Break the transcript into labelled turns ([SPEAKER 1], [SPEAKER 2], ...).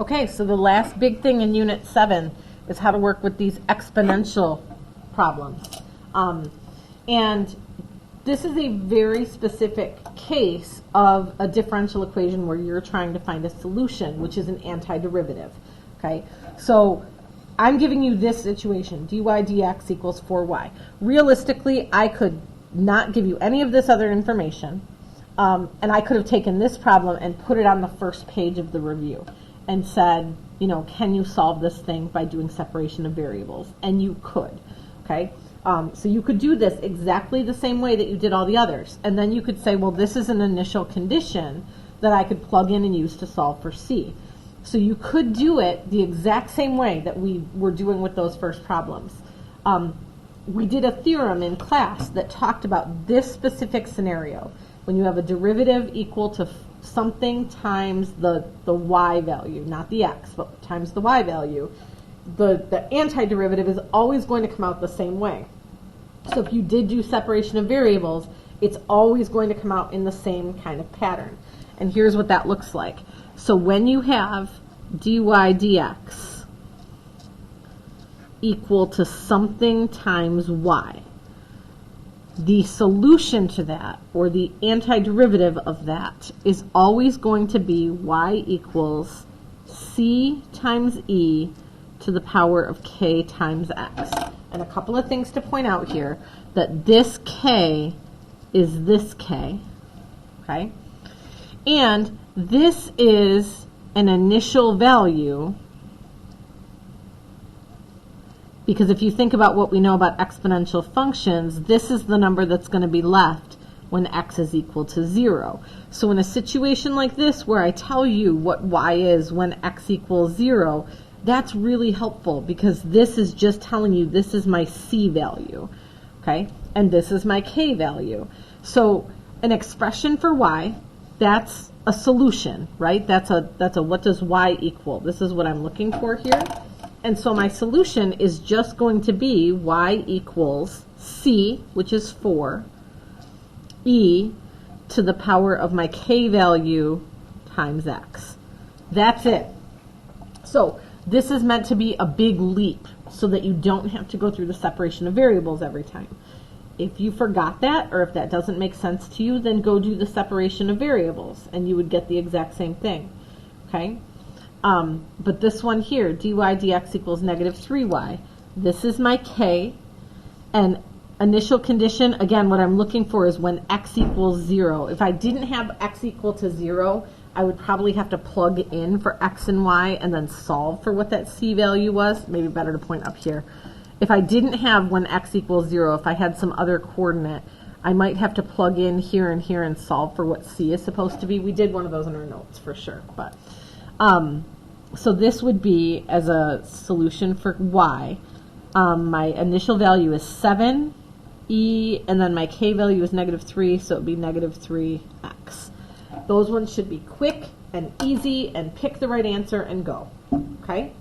[SPEAKER 1] Okay, so the last big thing in Unit 7 is how to work with these exponential problems. And this is a very specific case of a differential equation where you're trying to find a solution, which is an antiderivative. Okay, so I'm giving you this situation, dy dx equals 4y. Realistically, I could not give you any of this other information, and I could have taken this problem and put it on the first page of the review and said, you know, can you solve this thing by doing separation of variables? And you could, okay? So you could do this exactly the same way that you did all the others. And then you could say, well, this is an initial condition that I could plug in and use to solve for C. So you could do it the exact same way that we were doing with those first problems. We did a theorem in class that talked about this specific scenario. When you have a derivative equal to something times the y value, not the x, but times the y value, the antiderivative is always going to come out the same way. So if you did do separation of variables, it's always going to come out in the same kind of pattern. And here's what that looks like. So when you have dy dx equal to something times y, the solution to that, or the antiderivative of that, is always going to be y equals c times e to the power of k times x. And a couple of things to point out here, that this k is this k, okay? And this is an initial value, because if you think about what we know about exponential functions, this is the number that's going to be left when x is equal to 0. So in a situation like this where I tell you what y is when x equals 0, that's really helpful, because this is just telling you this is my c value, okay? And this is my k value. So an expression for y, that's a solution, right? That's a what does y equal? This is what I'm looking for here. And so my solution is just going to be y equals c, which is 4, e to the power of my k value times x. That's it. So this is meant to be a big leap so that you don't have to go through the separation of variables every time. If you forgot that, or if that doesn't make sense to you, then go do the separation of variables and you would get the exact same thing, okay? But this one here, dy dx equals negative 3y, this is my k, and initial condition, again, what I'm looking for is when x equals 0. If I didn't have x equal to 0, I would probably have to plug in for x and y and then solve for what that c value was. Maybe better to point up here. If I didn't have when x equals 0, if I had some other coordinate, I might have to plug in here and solve for what c is supposed to be. We did one of those in our notes for sure. But so this would be, as a solution for y, my initial value is 7, e, and then my k value is negative 3, so it would be negative 3x. Those ones should be quick and easy, and pick the right answer and go, okay?